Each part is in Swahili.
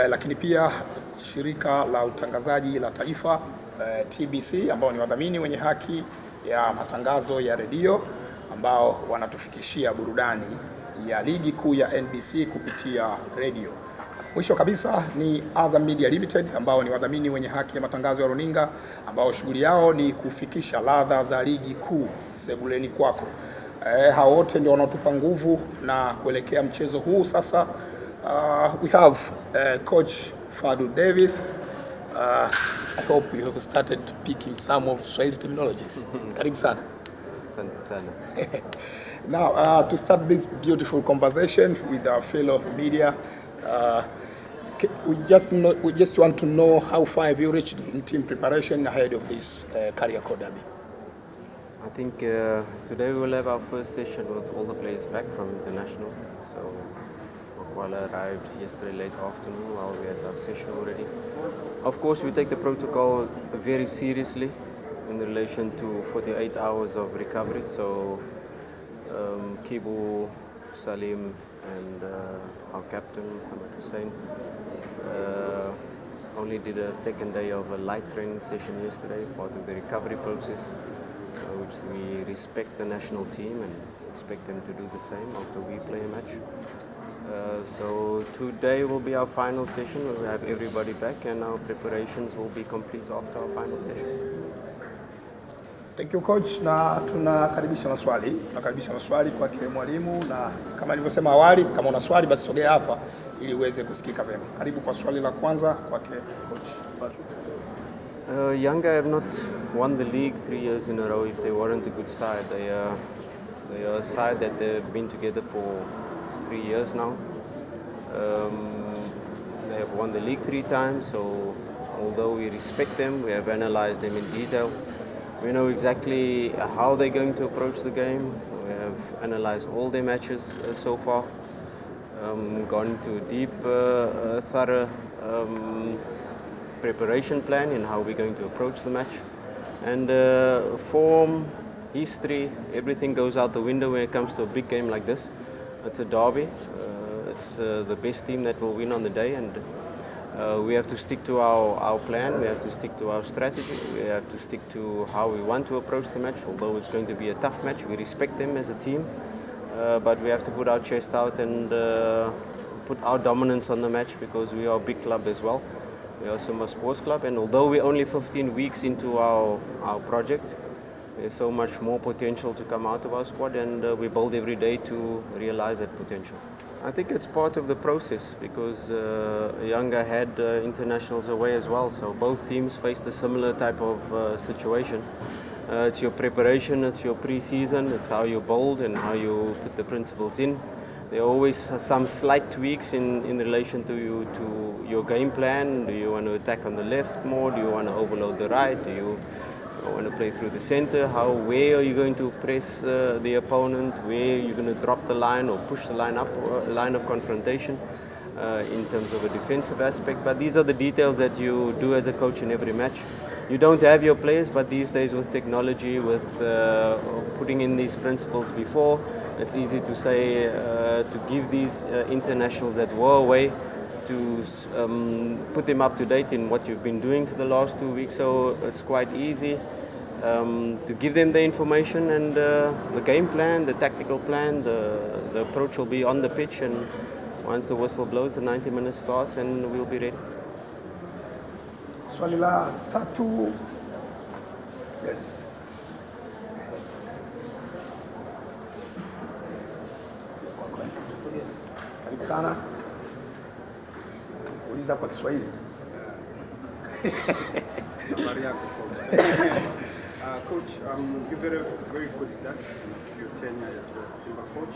Lakini pia shirika la utangazaji la taifa TBC ambao ni wadhamini wenye haki ya matangazo ya redio ambao wanatufikishia burudani ya ligi kuu ya NBC kupitia redio. Mwisho kabisa ni Azam Media Limited ambao ni wadhamini wenye haki ya matangazo ya runinga ambao shughuli yao ni kufikisha ladha za ligi kuu sebuleni kwako. Hao wote ndio wanaotupa nguvu na kuelekea mchezo huu sasa. We have Coach Fadlu Davis. I hope you have started picking some of Swahili terminologies. Karibu sana. Asante sana. Now, to start this beautiful conversation with our fellow media, we just want to know how far have you reached in team preparation ahead of this Kariakoo derby? I think today we will have our first session with all the players back from international. So Kuala arrived yesterday late afternoon while we had our session already. Of course, we take the protocol very seriously in relation to 48 hours of recovery. So Kibu, Salim and our captain, Muhammad Hussein, only did a second day of a light training session yesterday, part of the recovery process, which we respect the national team and expect them to do the same after we play a match. So today will be our final session where we have everybody back and our preparations will be complete after our final session. Thank you coach, na tunakaribisha maswali kwa kile mwalimu, na kama nilivyosema awali, kama una swali basi sogea hapa ili uweze kusikika vema. Karibu kwa swali la kwanza kwa coach. Yanga have not won the league 3 years in a row if they weren't a good side. They are a side that they've been together for 3 years now. They have won the league 3 times, so although we respect them, we have analyzed them in detail. We know exactly how they're going to approach the game. We have analyzed all their matches so far, gone into a deep, thorough preparation plan in how we're going to approach the match. And form, history, everything goes out the window when it comes to a big game like this. It's a derby. It's the best team that will win on the day, and we have to stick to our plan. We have to stick to our strategy. We have to stick to how we want to approach the match. Although it's going to be a tough match, we respect them as a team, but we have to put our chest out and put our dominance on the match because we are a big club as well. We are Simba Sports Club, and although we're only 15 weeks into our project, there's so much more potential to come out of our squad, and we build every day to realize that potential. I think it's part of the process because Yanga had internationals away as well, so both teams faced a similar type of situation. It's your preparation, it's your pre-season, it's how you build and how you put the principles in. There are always some slight tweaks in relation to your game plan. Do you want to attack on the left more? Do you want to overload the right? Do you want to play through the center? Where are you going to press the opponent? Where are you going to drop the line or push the line up, line of confrontation in terms of a defensive aspect? But these are the details that you do as a coach in every match. You don't have your players, but these days with technology, with putting in these principles before, it's easy to say, to give these internationals that were away, to put them up to date in what you've been doing for the last 2 weeks. So it's quite easy to give them the information and the game plan, the tactical plan, the approach will be on the pitch, and once the whistle blows, the 90 minutes starts and we'll be ready. Swali la tatu. Yes. Karibu sana. Uliza kwa Kiswahili. Habari yako coach, you've had a very good start to your tenure as a Simba coach.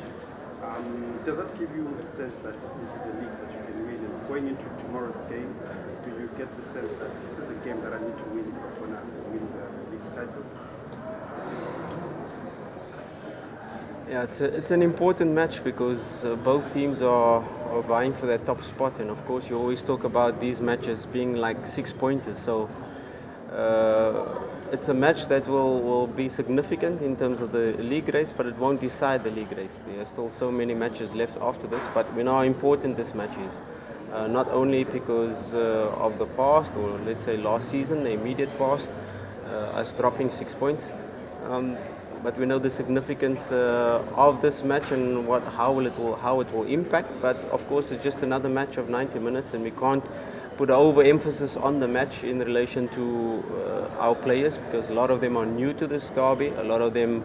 Does that give you a sense that this is a league that you can win? And going into tomorrow's game, do you get the sense that this is a game that I need to win if I want to win the league title? Yeah, it's an important match because both teams are vying for that top spot, and of course you always talk about these matches being like 6 pointers. So it's a match that will be significant in terms of the league race, but it won't decide the league race. There are still so many matches left after this, but we know how important this match is. not only because of the past, or let's say last season, the immediate past, us dropping 6 points. But we know the significance of this match and how it will impact. But of course, it's just another match of 90 minutes, and we can't put overemphasis on the match in relation to our players, because a lot of them are new to this derby. A lot of them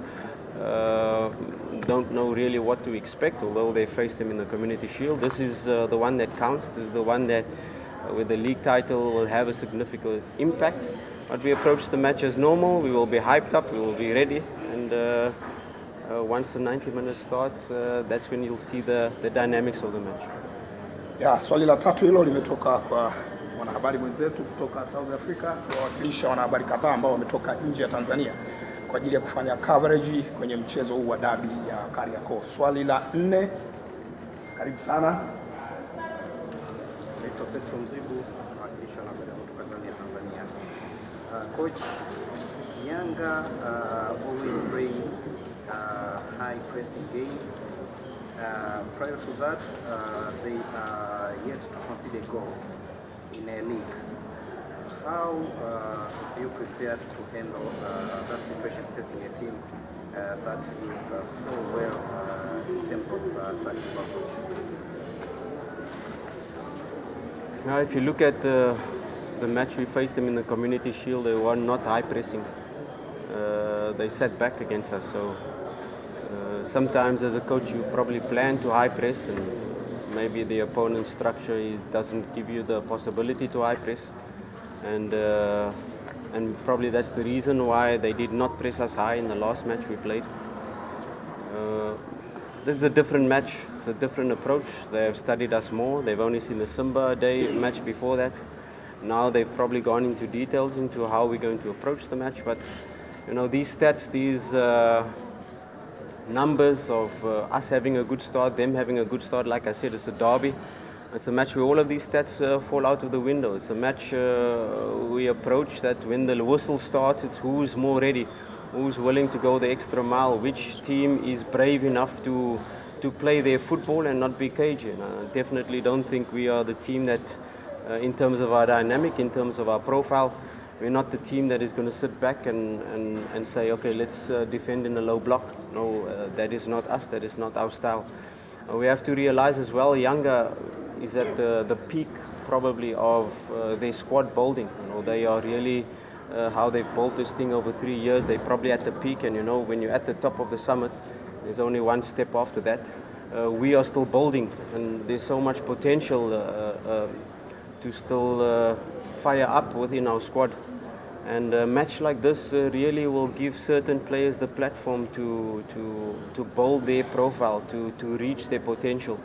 don't know really what to expect, although they faced them in the Community Shield. This is the one that counts. This is the one that, with the league title, will have a significant impact. But we approach the match as normal. We will be hyped up. We will be ready. And once the 90 minutes start, that's when you'll see the dynamics of the match. Ya, swali la tatu hilo limetoka kwa wanahabari mwenzetu kutoka South Africa, kuwakilisha wanahabari kadhaa ambao wametoka nje ya Tanzania kwa ajili ya kufanya coverage kwenye mchezo huu wa dabi ya Kariakoo. Swali la 4, karibu sana. Kesho mzibu kuwakilisha wanahabari kutoka Tanzania. Coach, Yanga always play high pressing game. Prior to that, they are yet to concede a goal in a league. How are you prepared to handle that situation facing a team that is so well in terms of tactical approach? Now, if you look at the match we faced them in the Community Shield, they were not high pressing. They sat back against us. So sometimes as a coach you probably plan to high press, and maybe the opponent's structure doesn't give you the possibility to high press, and probably that's the reason why they did not press us high in the last match we played. This is a different match. It's a different approach. They have studied us more. They've only seen the Simba day match before that. Now they've probably gone into details into how we're going to approach the match. But you know, these stats, these numbers of us having a good start, them having a good start, like I said, it's a derby. It's a match where all of these stats fall out of the window. It's a match we approach that when the whistle starts, it's who's more ready, who's willing to go the extra mile, which team is brave enough to play their football and not be cagey. I definitely don't think we are the team that, in terms of our dynamic, in terms of our profile, we're not the team that is going to sit back and say, okay, let's defend in a low block. No, that is not us. That is not our style. We have to realize as well, Yanga is at the peak probably of their squad building. You know, they are really how they've built this thing over 3 years. They're probably at the peak, and you know, when you're at the top of the summit, there's only one step after that. We are still building, and there's so much potential to still fire up within our squad. And a match like this really will give certain players the platform to build their profile, to reach their potential.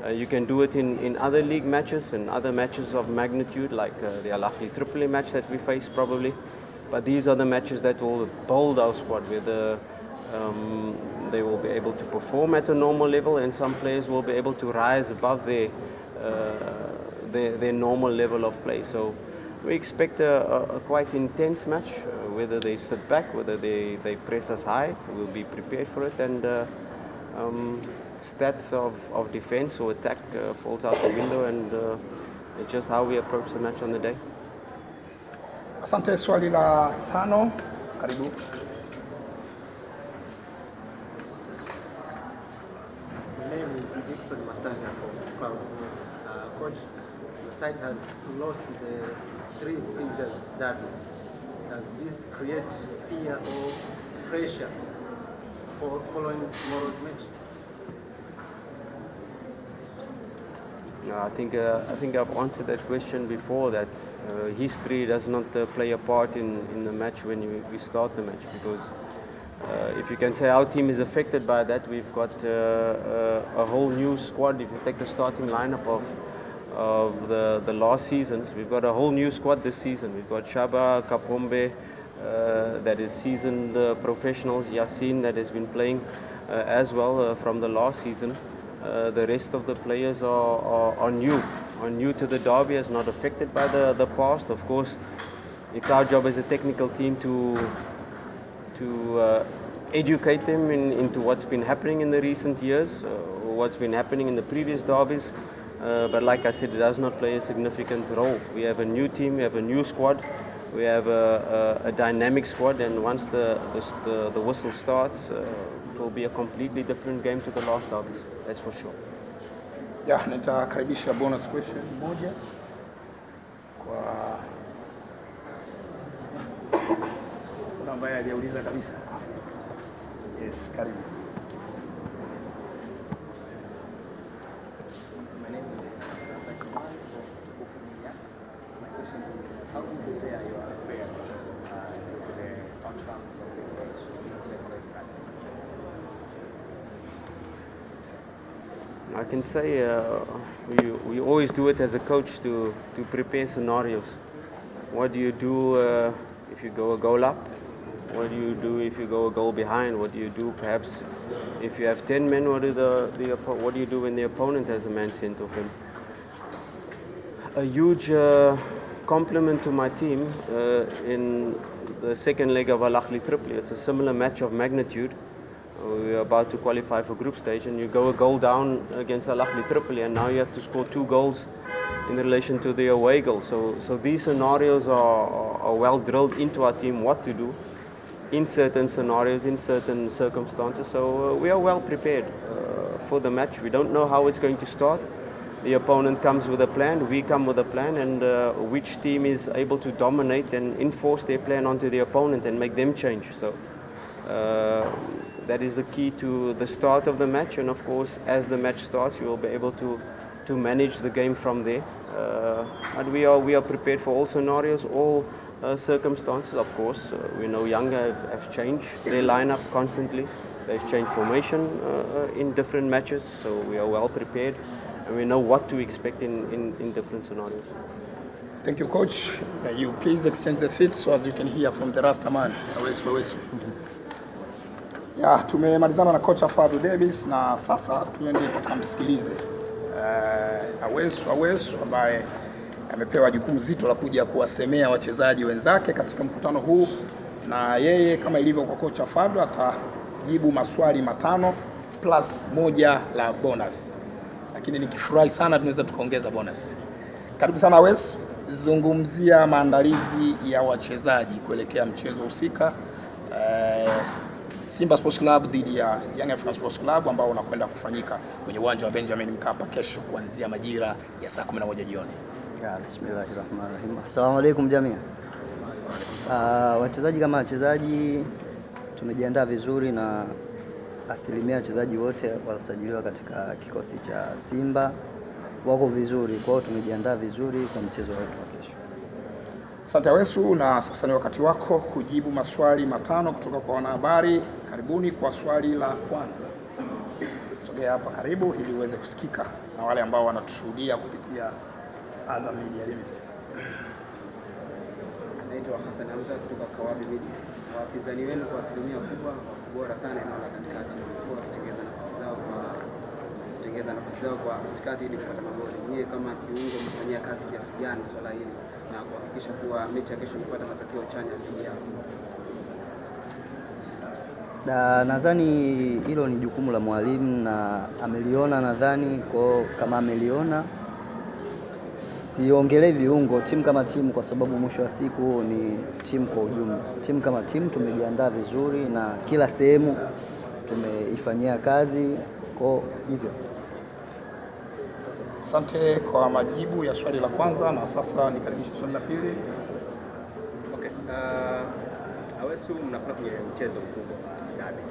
You can do it in other league matches and other matches of magnitude, like the Al Ahly Tripoli match that we face probably. But these are the matches that will build our squad, where they will be able to perform at a normal level, and some players will be able to rise above their normal level of play. So we expect a quite intense match, whether they sit back, whether they press us high. We'll be prepared for it, and stats of defense or attack falls out the window, and it's just how we approach the match on the day. Asante. Swali la 5, karibu. Coach, the side has lost the 3 previous derbies. Does this create fear or pressure for following tomorrow's match? No, I think I've answered that question before, that history does not play a part in the match when we start the match, because if you can say our team is affected by that, we've got a whole new squad. If you take the starting lineup of the last seasons, we've got a whole new squad this season. We've got Shaba, Kapombe, that is seasoned professionals, Yassine that has been playing as well from the last season. The rest of the players are new to the derby, is not affected by the past. Of course, it's our job as a technical team to educate them into what's been happening in the recent years, what's been happening in the previous derbies, But like I said, it does not play a significant role. We have a new team, we have a new squad, we have a dynamic squad, and once the whistle starts, it will be a completely different game to the last derbies. That's for sure. Yeah, nitakaribisha bonus question moja kwa kuna ambaye hajauliza kabisa. Yes, karibu. My name is My question is, how do you prepare your players to the outcomes of this second time? I can say we always do it as a coach to prepare scenarios. What do you do if you go a goal up? What do you do if you go a goal behind? What do you do perhaps if you have 10 men? What do you do when the opponent has a man sent off him? A huge compliment to my team in the second leg of Al Ahly Tripoli. It's a similar match of magnitude. We're about to qualify for group stage, and you go a goal down against Al Ahly Tripoli, and now you have to score 2 goals in relation to the away goal. So these scenarios are well drilled into our team what to do in certain scenarios, in certain circumstances. So we are well prepared for the match. We don't know how it's going to start. The opponent comes with a plan, we come with a plan, and which team is able to dominate and enforce their plan onto the opponent and make them change. So that is the key to the start of the match, and of course as the match starts you will be able to manage the game from there. And we are prepared for all scenarios, all circumstances. Of course we know Yanga have changed their lineup constantly. They've changed formation in different matches, so we are well prepared and we know what to expect in different scenarios. Thank you, coach. You please exchange the seats so as you can hear from the Rastaman. Ya, tumemalizana na kocha Fadlu Davis na sasa tuende tukamsikilize Awesu ambaye amepewa jukumu zito la kuja kuwasemea wachezaji wenzake katika mkutano huu, na yeye kama ilivyo kwa kocha Fadlu atajibu maswali 5 plus 1 la bonus, lakini nikifurahi sana tunaweza tukaongeza bonus. Karibu sana Awesu, zungumzia maandalizi ya wachezaji kuelekea mchezo husika Simba Sports Club dhidi ya Yanga Sports Club ambao unakwenda kufanyika kwenye uwanja wa Benjamin Mkapa kesho kuanzia majira ya saa 11 jioni. Bismillahirrahmanirrahim. Assalamu alaikum jamii. Wachezaji kama wachezaji tumejiandaa vizuri na asilimia wachezaji wote waliosajiliwa katika kikosi cha Simba wako vizuri. Kwa hiyo tumejiandaa vizuri kwa mchezo wetu wa kesho. Asante Awesu, na sasa ni wakati wako kujibu maswali 5 kutoka kwa wanahabari. Karibuni kwa swali la kwanza. Sogea hapa karibu ili uweze kusikika na wale ambao wanatushuhudia kupitia Azam Media Limited. Naitwa Hassan Hamza kutoka Kawabi Media. Wapinzani wenu kwa asilimia kubwa bora sana eneo la katikati, kwa kutengeneza nafasi zao kwa katikati ili kupata magoli. Nyie kama kiungo mfanyia kazi kiasi gani swala hili na kuhakikisha kuwa mechi ya kesho inapata matokeo chanya dhidi yao? Nadhani hilo ni jukumu la mwalimu na ameliona, nadhani kwa kama ameliona, siongelee viungo, timu kama timu, kwa sababu mwisho wa siku ni timu kwa ujumla. Timu kama timu tumejiandaa vizuri na kila sehemu tumeifanyia kazi, kwa hivyo. Asante kwa majibu ya swali la kwanza, na sasa nikaribisha swali la pili. Okay. Awesu, mnakwenda kwenye mchezo mkubwa dabi.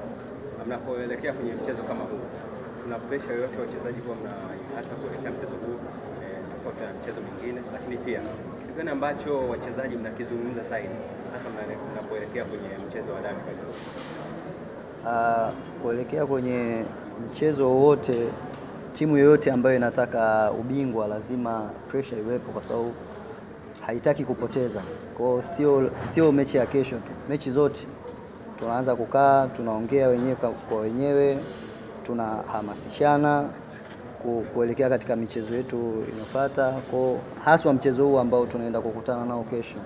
Mnapoelekea kwenye mchezo kama huu, kuna pressure yoyote wachezaji kwa hata kuelekea mchezo huu tofauti na mchezo mwingine, lakini pia kitu gani ambacho wachezaji mnakizungumza zaidi hasa mnapoelekea kwenye mchezo wa dabi? Kuelekea kwenye mchezo wote, timu yoyote ambayo inataka ubingwa lazima pressure iwepo, kwa sababu haitaki kupoteza. Kwa sio mechi ya kesho tu, mechi zote tunaanza kukaa, tunaongea wenyewe kwa wenyewe, tunahamasishana kuelekea katika michezo yetu inayofuata, kwa haswa mchezo huu ambao tunaenda kukutana nao kesho.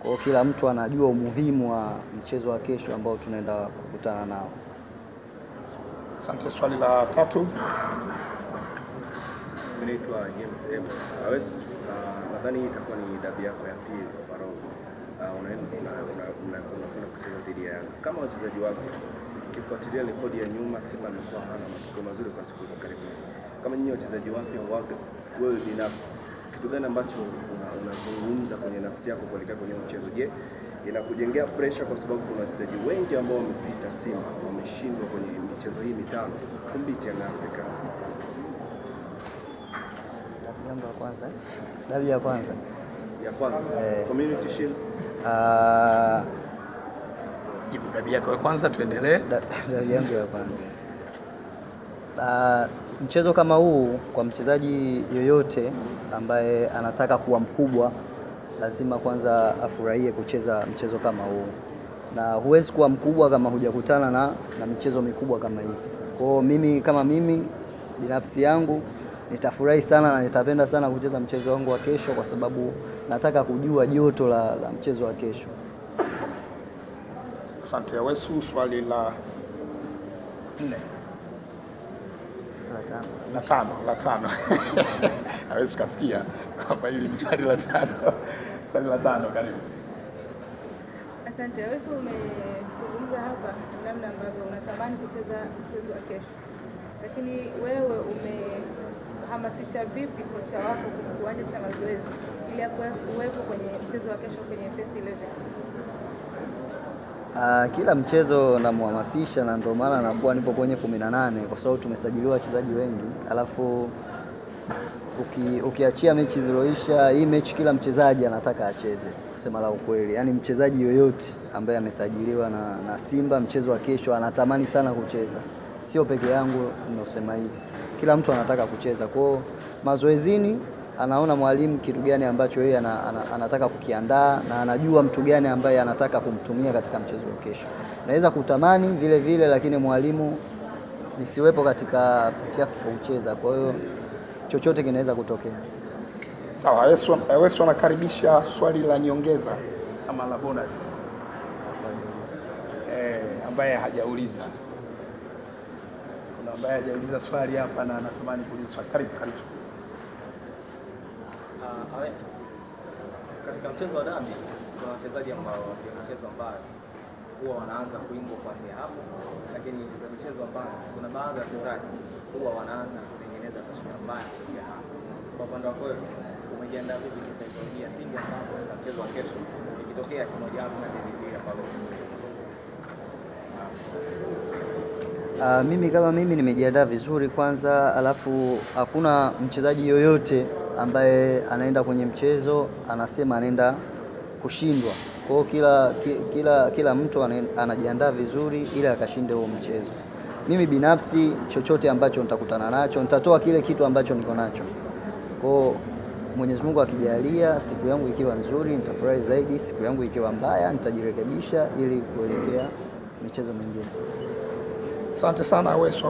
Kwa kila mtu anajua umuhimu wa mchezo wa kesho ambao tunaenda kukutana nao. Asante. Swali la tatu. Mimi naitwa James M. Awesu, nadhani hii itakuwa ni dabi yako ya pili overall. Unakwenda kucheza dhidi ya Yanga. Kama wachezaji wako, ukifuatilia rekodi ya nyuma, Simba amekuwa hana matokeo mazuri kwa siku za karibuni. Kama nyinyi wachezaji wapya wako, wewe binafsi, kitu gani ambacho unazungumza kwenye nafsi yako kuelekea kwenye mchezo? Je, inakujengea pressure kwa sababu kuna wachezaji wengi ambao wamepita Simba, wameshindwa kwenye michezo hii mitano kumbiti ya Afrika? Dabi ya kwanza. Community Shield. Jibu dabi yako ya kwanza, tuendelee. Dabi yangu ya kwanza. Mchezo kama huu kwa mchezaji yoyote ambaye anataka kuwa mkubwa lazima kwanza afurahie kucheza mchezo kama huu, na huwezi kuwa mkubwa kama hujakutana na michezo mikubwa kama hii. Kwa mimi kama mimi binafsi yangu nitafurahi sana na nitapenda sana kucheza mchezo wangu wa kesho, kwa sababu nataka kujua joto la mchezo wa kesho. Asante Awesu. Swali la 4 la tano. Awesu kasikia hapa, hili ni swali la 5. Swali la 5, karibu. Asante Awesu, umezungumza hapa namna ambavyo unatamani kucheza mchezo wa kesho, lakini wewe umehamasisha vipi kocha wako kuanza cha mazoezi ili kuwepo kwenye mchezo wa kesho kwenye first 11? Kila mchezo namhamasisha, na ndio maana nakuwa nipo kwenye 18 kwa sababu tumesajiliwa wachezaji wengi. Alafu ukiachia mechi ziloisha, hii mechi kila mchezaji anataka acheze, kusema la ukweli. Yaani mchezaji yoyote ambaye amesajiliwa na Simba, mchezo wa kesho anatamani sana kucheza. Sio peke yangu ninasema hivi, kila mtu anataka kucheza. Kwa mazoezini anaona mwalimu kitu gani ambacho yeye anataka kukiandaa, na anajua mtu gani ambaye anataka kumtumia katika mchezo wa kesho. Naweza kutamani vile vile, lakini mwalimu nisiwepo katika picha kucheza. Kwa hiyo chochote kinaweza kutokea. Sawa, Awesu anakaribisha swali la nyongeza ama la bonus ambaye hajauliza. Kuna ambaye hajauliza swali hapa na anatamani kuuliza swali. Karibu. Awesu, katika mchezo wa dabi kuna wachezaji ambao wanacheza mbali huwa wanaanza kuimbwa kuanzia hapo, lakini kwa mchezo ambao kuna baadhi ya wachezaji huwa wanaanza kutengeneza taswira mbaya ya hapo. Kwa upande wako umejiandaa vipi kisaikolojia pindi ambapo katika mchezo wa kesho ikitokea kimoja wapo na hivi ambavyo mimi kama mimi nimejiandaa vizuri kwanza, alafu hakuna mchezaji yoyote ambaye anaenda kwenye mchezo anasema anaenda kushindwa. Kwa hiyo kila mtu anajiandaa vizuri ili akashinde huo mchezo. Mimi binafsi chochote ambacho nitakutana nacho nitatoa kile kitu ambacho niko nacho. Kwa hiyo Mwenyezi Mungu akijalia, siku yangu ikiwa nzuri nitafurahi zaidi, siku yangu ikiwa mbaya nitajirekebisha ili kuelekea michezo mingine. Asante sana Awesu.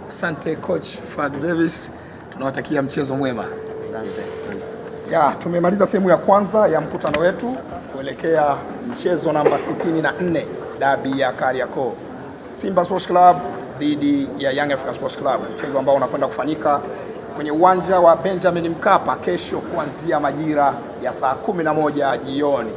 Asante coach Fadlu. Tunawatakia mchezo mwema. Asante. Tumemaliza sehemu ya kwanza ya mkutano wetu kuelekea mchezo namba 64, dabi ya Kariakoo, Simba Sports Club dhidi ya Yanga Sports Club, mchezo ambao unakwenda kufanyika kwenye uwanja wa Benjamin Mkapa kesho kuanzia majira ya saa 11 jioni.